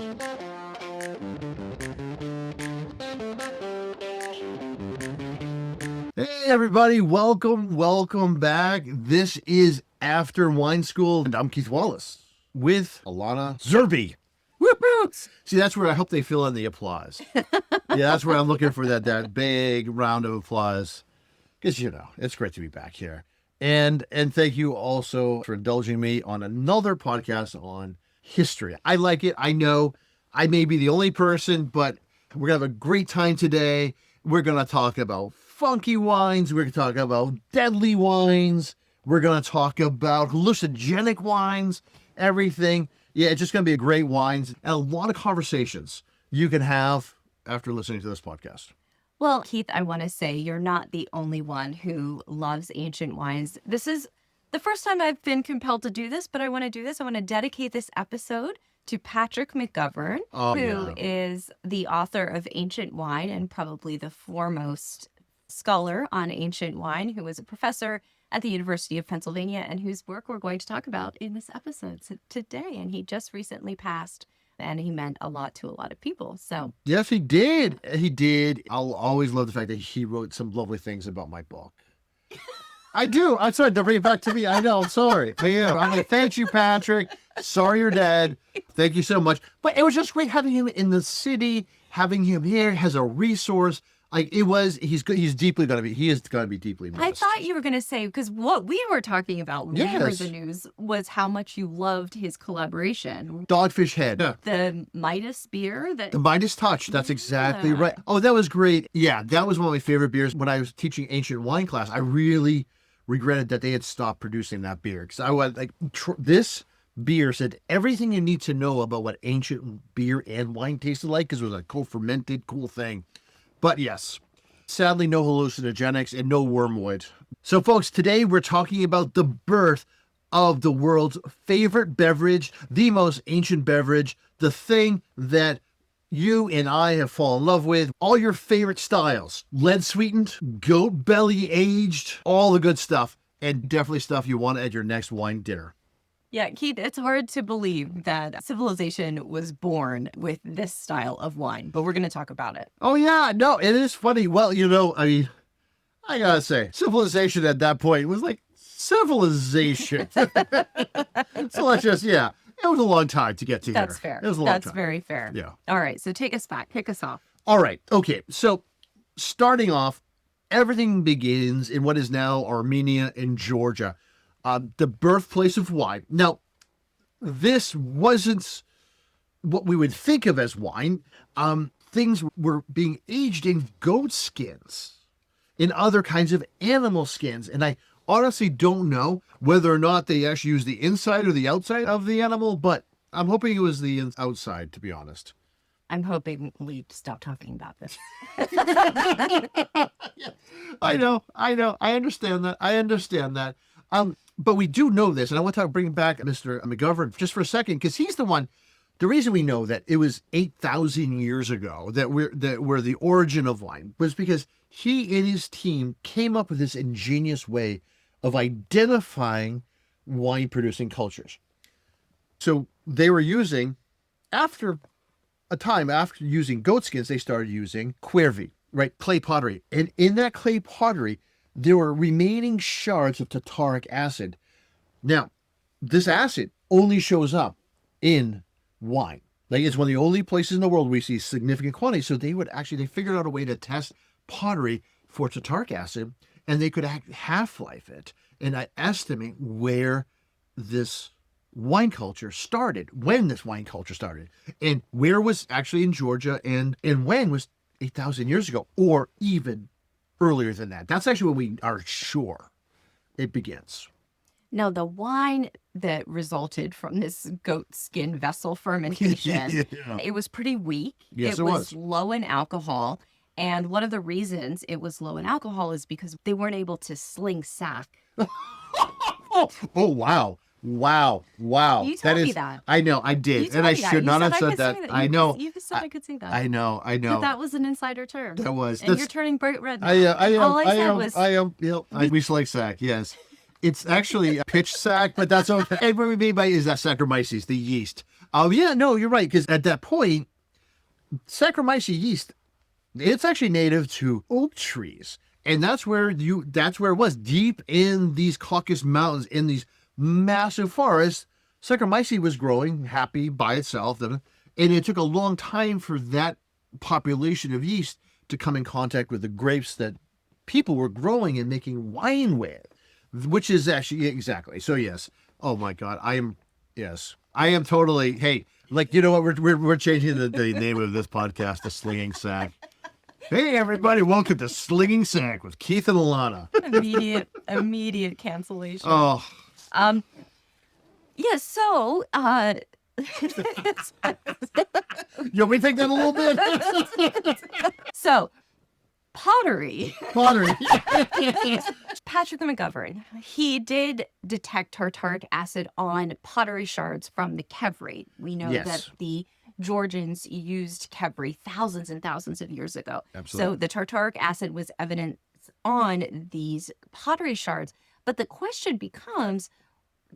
Hey everybody, welcome back. This is After Wine School, and I'm Keith Wallace with Alana Zerby. Woo-hoo! See, that's where I hope they fill in the applause. Yeah, that's where I'm looking for that big round of applause. Because, it's great to be back here. And thank you also for indulging me on another podcast on history. I like it. I know I may be the only person, but we're going to have a great time today. We're going to talk about funky wines. We're going to talk about deadly wines. We're going to talk about hallucinogenic wines, everything. Yeah, it's just going to be a great wines and a lot of conversations you can have after listening to this podcast. Well, Keith, I want to say you're not the only one who loves ancient wines. This is the first time I've been compelled to do this, but I want to do this. I want to dedicate this episode to Patrick McGovern, who is the author of Ancient Wine and probably the foremost scholar on ancient wine, who was a professor at the University of Pennsylvania and whose work we're going to talk about in this episode today. And he just recently passed, and he meant a lot to a lot of people. So yes, he did. He did. I'll always love the fact that he wrote some lovely things about my book. I do. I'm sorry to bring it back to me. I know. I'm sorry. But yeah, I'm going to thank you, Patrick. Sorry you're dead. Thank you so much. But it was just great having him in the city, having him here as a resource. Like it was, he is going to be deeply missed. I thought you were going to say, because what we were talking about when we heard the news was how much you loved his collaboration. Dogfish Head. The Midas beer. The Midas Touch. That's exactly right. Oh, that was great. Yeah, that was one of my favorite beers. When I was teaching ancient wine class, I really regretted that they had stopped producing that beer. Because I was like, this beer said everything you need to know about what ancient beer and wine tasted like, because it was a co-fermented, cool thing. But yes, sadly, no hallucinogenics and no wormwood. So folks, today we're talking about the birth of the world's favorite beverage, the most ancient beverage, the thing that you and I have fallen in love with, all your favorite styles, lead sweetened, goat belly aged, all the good stuff, and definitely stuff you want at your next wine dinner. Yeah, Keith, it's hard to believe that civilization was born with this style of wine, but we're going to talk about it. Oh, yeah. No, it is funny. Well, I got to say, civilization at that point was like civilization. So let's just, it was a long time to get to here. That's fair. It was a long time. That's very fair. Yeah. All right. So take us back. Kick us off. All right. Okay. So starting off, everything begins in what is now Armenia and Georgia. The birthplace of wine. Now, this wasn't what we would think of as wine. Things were being aged in goat skins, in other kinds of animal skins. And I honestly don't know whether or not they actually used the inside or the outside of the animal, but I'm hoping it was the outside, to be honest. I'm hoping we stop talking about this. I know. I understand that. But we do know this, and I want to bring back Mr. McGovern just for a second, because he's the one. The reason we know that it was 8,000 years ago that we're the origin of wine was because he and his team came up with this ingenious way of identifying wine-producing cultures. So they were using, after using goat skins, they started using cuervi, right, clay pottery, and in that clay pottery, there were remaining shards of tartaric acid. Now, this acid only shows up in wine. Like, it's one of the only places in the world we see significant quantities. So they figured out a way to test pottery for tartaric acid, and they could half-life it and estimate where this wine culture started, when this wine culture started, and where was actually in Georgia, and when was 8,000 years ago, or even earlier than that. That's actually when we are sure it begins. Now, the wine that resulted from this goat skin vessel fermentation, it was pretty weak. Yes, it was low in alcohol. And one of the reasons it was low in alcohol is because they weren't able to sling sack. Oh, wow. You told me that. I know, I did. And I should not have said that. I know. You said I could say that. I know. But that was an insider term. That was. And you're turning bright red now. I am. All I said was... I am. We select sack, yes. It's actually a pitch sack, but that's okay. And what we mean by is that Saccharomyces, the yeast. Oh, yeah, no, you're right. Because at that point, Saccharomyces yeast, it's actually native to oak trees. And that's where it was, deep in these Caucasus Mountains, in these massive forests. Saccharomyces was growing happy by itself. And it took a long time for that population of yeast to come in contact with the grapes that people were growing and making wine with, which is actually, exactly. So yes. Oh my God. I am totally, hey, like, you know what? We're changing the name of this podcast to Slinging Sack. Hey everybody, welcome to Slinging Sack with Keith and Alana. Immediate cancellation. Oh. Yeah, so You want me to take that a little bit? so pottery. Patrick McGovern, he did detect tartaric acid on pottery shards from the Kevri. We know that the Georgians used Kevri thousands and thousands of years ago. Absolutely. So the tartaric acid was evident on these pottery shards. But the question becomes,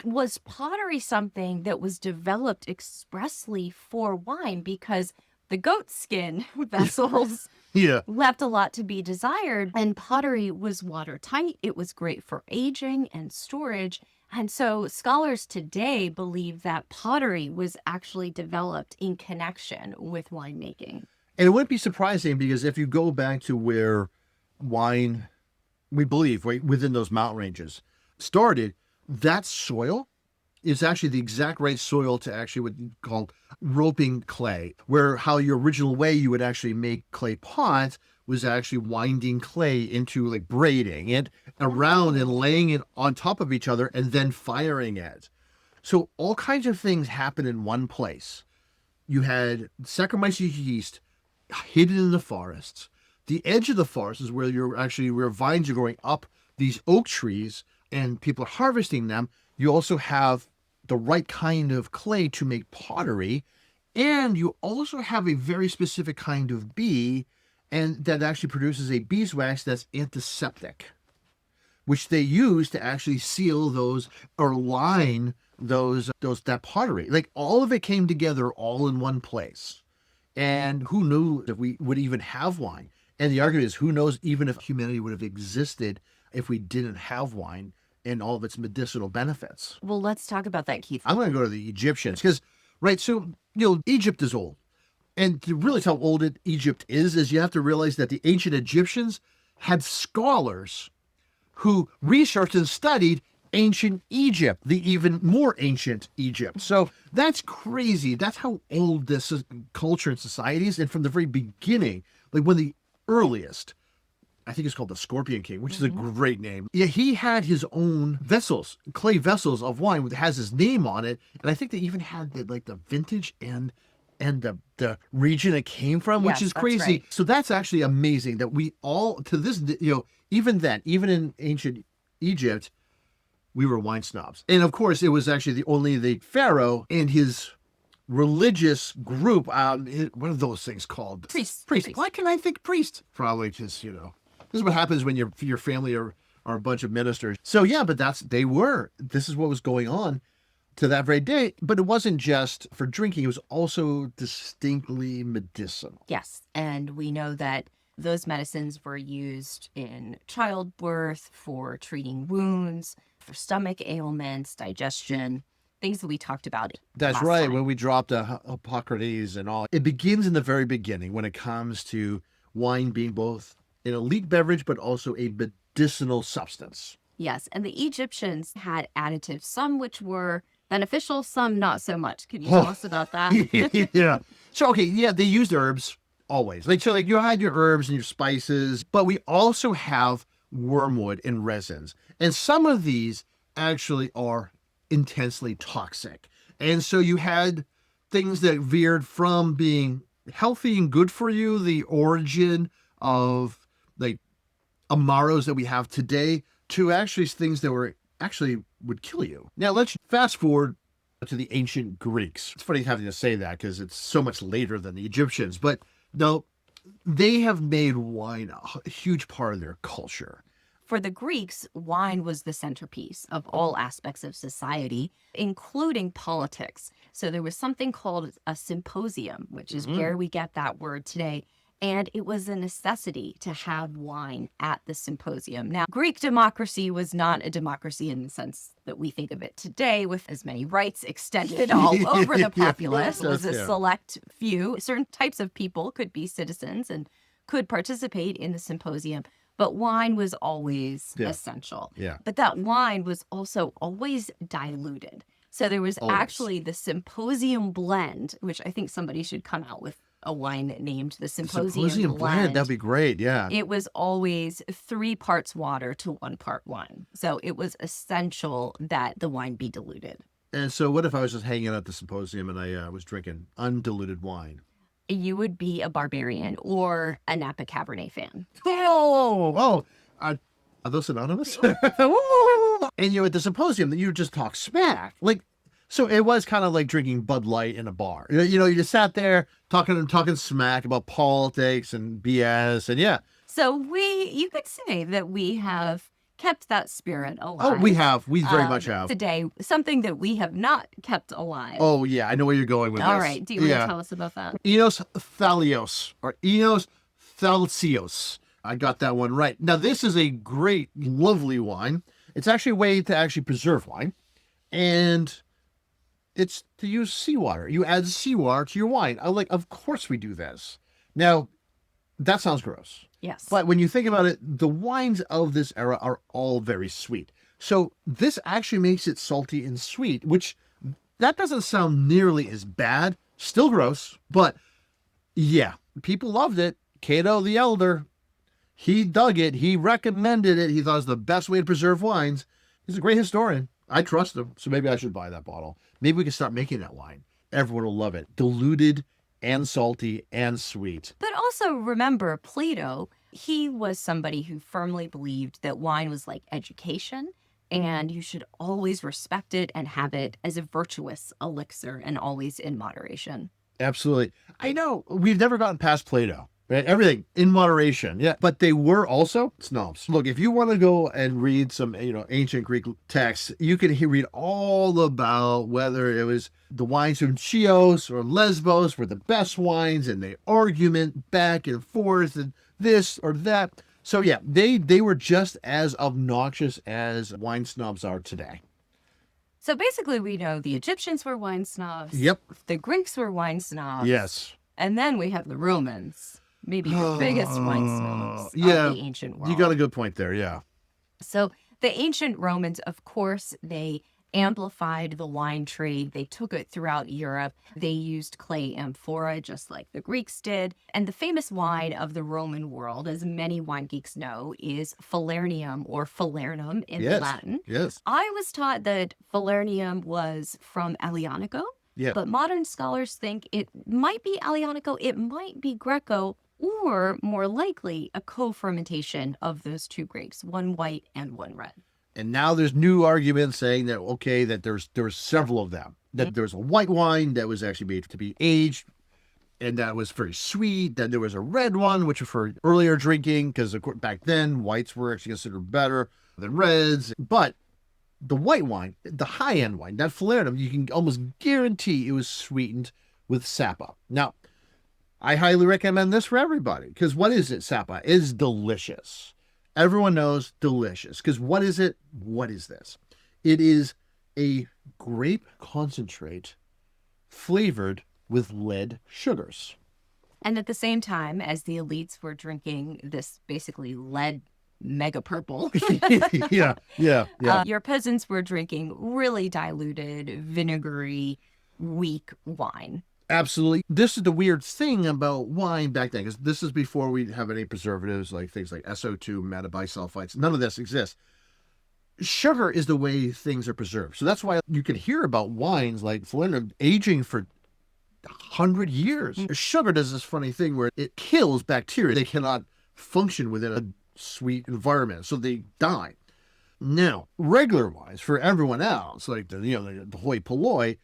was pottery something that was developed expressly for wine? Because the goat skin vessels left a lot to be desired, and pottery was watertight. It was great for aging and storage. And so scholars today believe that pottery was actually developed in connection with winemaking. And it wouldn't be surprising, because if you go back to where wine, we believe, right, within those mountain ranges started, that soil is actually the exact right soil to actually what you call roping clay, where how your original way you would actually make clay pots was actually winding clay into, like, braiding it around and laying it on top of each other and then firing it. So all kinds of things happen in one place. You had Saccharomyces yeast hidden in the forests. The edge of the forest is where vines are growing up these oak trees and people are harvesting them. You also have the right kind of clay to make pottery. And you also have a very specific kind of bee, and that actually produces a beeswax that's antiseptic, which they use to actually seal those or line that pottery. Like, all of it came together all in one place. And who knew if we would even have wine? And the argument is, who knows even if humanity would have existed if we didn't have wine and all of its medicinal benefits. Well, let's talk about that, Keith. I'm going to go to the Egyptians because, right, so, Egypt is old. And to realize how old Egypt is you have to realize that the ancient Egyptians had scholars who researched and studied ancient Egypt, the even more ancient Egypt. So that's crazy. That's how old this culture and society is. And from the very beginning, like when the earliest, I think it's called the Scorpion King, which is a great name. Yeah, he had his own vessels, clay vessels of wine that has his name on it. And I think they even had the vintage and the region it came from, which is crazy. Right. So that's actually amazing that we all, to this, even then, even in ancient Egypt, we were wine snobs. And of course, it was actually only the pharaoh and his religious group. What are those things called? Priests. Why can I think priest? Probably just, this is what happens when your family are a bunch of ministers. So yeah, but this is what was going on to that very day. But it wasn't just for drinking. It was also distinctly medicinal. Yes. And we know that those medicines were used in childbirth, for treating wounds, for stomach ailments, digestion, things that we talked about. That's right. Time. When we dropped Hippocrates and all, it begins in the very beginning when it comes to wine being both an elite beverage, but also a medicinal substance. Yes. And the Egyptians had additives, some which were beneficial, some not so much. Can you tell us about that? Yeah. So, they used herbs always. You had your herbs and your spices, but we also have wormwood and resins. And some of these actually are intensely toxic. And so you had things that veered from being healthy and good for you, the origin of Amaros that we have today, to actually things that would kill you. Now let's fast forward to the ancient Greeks. It's funny having to say that because it's so much later than the Egyptians, but no, they have made wine a huge part of their culture For the Greeks, wine was the centerpiece of all aspects of society, including politics. So there was something called a symposium, which is where we get that word today. And it was a necessity to have wine at the symposium. Now, Greek democracy was not a democracy in the sense that we think of it today, with as many rights extended all over the populace. It was a select few. Certain types of people could be citizens and could participate in the symposium, but wine was always essential. Yeah. But that wine was also always diluted. So there was actually the Symposium blend, which I think somebody should come out with a wine named the Symposium blend. That'd be great. Yeah. It was always 3 parts water to 1 part wine. So it was essential that the wine be diluted. And so what if I was just hanging out at the symposium and I was drinking undiluted wine? You would be a barbarian or a Napa Cabernet fan. Are those synonymous? And at the symposium, you just talk smack. So it was kind of like drinking Bud Light in a bar. You just sat there talking smack about politics and BS, and So you could say that we have kept that spirit alive. Oh, we have. We very much have. Today, something that we have not kept alive. Oh, yeah. I know where you're going with this. All right. Do you want to tell us about that? Enos Thalios, or Enos Thalsios. I got that one right. Now, this is a great, lovely wine. It's actually a way to actually preserve wine. And it's to use seawater. You add seawater to your wine. Of course we do this. Now, that sounds gross. Yes. But when you think about it, the wines of this era are all very sweet. So this actually makes it salty and sweet, which that doesn't sound nearly as bad. Still gross, but yeah, people loved it. Cato the Elder, he dug it. He recommended it. He thought it was the best way to preserve wines. He's a great historian. I trust him, so maybe I should buy that bottle. Maybe we can start making that wine. Everyone will love it. Diluted and salty and sweet. But also remember, Plato, he was somebody who firmly believed that wine was like education, and you should always respect it and have it as a virtuous elixir and always in moderation. Absolutely. I know we've never gotten past Plato. Right? Everything in moderation. Yeah. But they were also snobs. Look, if you want to go and read some, ancient Greek texts, you can read all about whether it was the wines from Chios or Lesbos were the best wines, and they argument back and forth and this or that. So yeah, they were just as obnoxious as wine snobs are today. So basically we know the Egyptians were wine snobs. Yep. The Greeks were wine snobs. Yes. And then we have the Romans. Maybe the biggest wine snobs of the ancient world. You got a good point there, yeah. So the ancient Romans, of course, they amplified the wine trade. They took it throughout Europe. They used clay amphora, just like the Greeks did. And the famous wine of the Roman world, as many wine geeks know, is Falernium or Falernum in Latin. Yes. I was taught that Falernium was from Aglianico. Yeah. But modern scholars think it might be Aglianico, it might be Greco, or more likely a co-fermentation of those 2 grapes, one white and one red. And now there's new arguments saying that, that there were several of them. That there was a white wine that was actually made to be aged, and that was very sweet. Then there was a red one, which was for earlier drinking, because back then whites were actually considered better than reds. But the white wine, the high-end wine, that Falernum, you can almost guarantee it was sweetened with sapa. Now, I highly recommend this for everybody, because what is it? Sapa is delicious. Everyone knows delicious, because what is it? What is this? It is a grape concentrate flavored with lead sugars. And at the same time, as the elites were drinking this basically lead mega purple, yeah. Your peasants were drinking really diluted, vinegary, weak wine. Absolutely. This is the weird thing about wine back then, because this is before we have any preservatives, like things like SO2, metabisulfites. None of this exists. Sugar is the way things are preserved. So that's why you can hear about wines like Falernum aging for 100 years. Sugar does this funny thing where it kills bacteria. They cannot function within a sweet environment, so they die. Now, regular wines for everyone else, like the hoi polloi,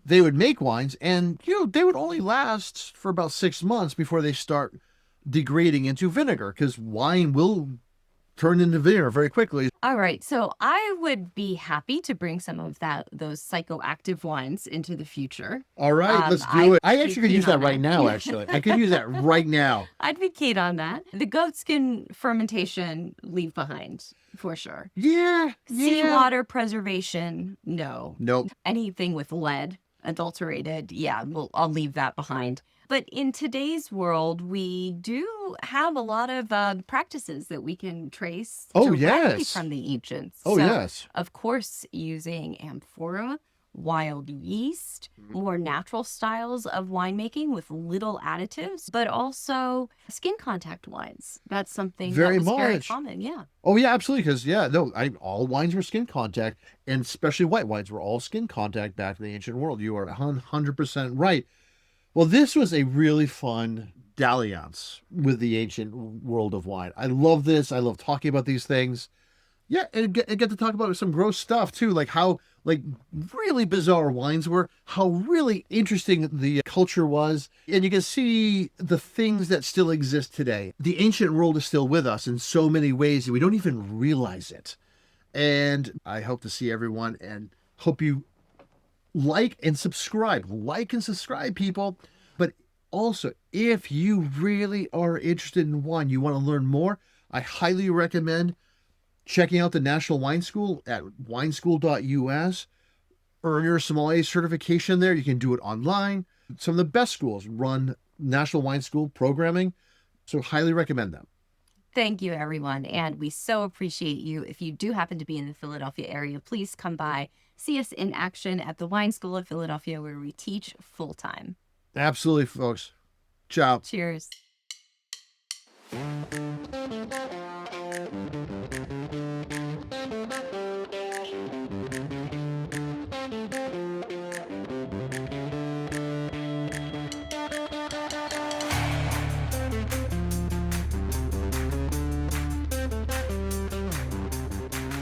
they would make wines, and they would only last for about 6 months before they start degrading into vinegar, because wine will turn into vinegar very quickly. All right. So I would be happy to bring some of those psychoactive wines into the future. All right, let's do it. I actually could use that right now, actually. I could use that right now. I'd be keen on that. The goat skin fermentation, leave behind for sure. Yeah. Seawater preservation, no. Nope. Anything with lead, adulterated, yeah, I'll leave that behind. But in today's world, we do have a lot of practices that we can trace directly from the ancients. Oh, so, yes. Of course, using amphora, wild yeast, more natural styles of winemaking with little additives, but also skin contact wines. That's something very common, yeah. Oh, yeah, absolutely. Because, all wines were skin contact, and especially white wines were all skin contact back in the ancient world. You are 100% right. Well, this was a really fun dalliance with the ancient world of wine. I love this. I love talking about these things. Yeah, and get to talk about some gross stuff too, like how really bizarre wines were, how really interesting the culture was, and you can see the things that still exist today. The ancient world is still with us in so many ways that we don't even realize it. And I hope to see everyone, and hope you like and subscribe, people. But also, if you really are interested in wine, you want to learn more, I highly recommend checking out the National Wine School at wineschool.us. Earn your sommelier certification there. You can do it online. Some of the best schools run National Wine School programming, so highly recommend them. Thank you, everyone. And we so appreciate you. If you do happen to be in the Philadelphia area, please come by, see us in action at the Wine School of Philadelphia, where we teach full-time. Absolutely, folks. Ciao. Cheers.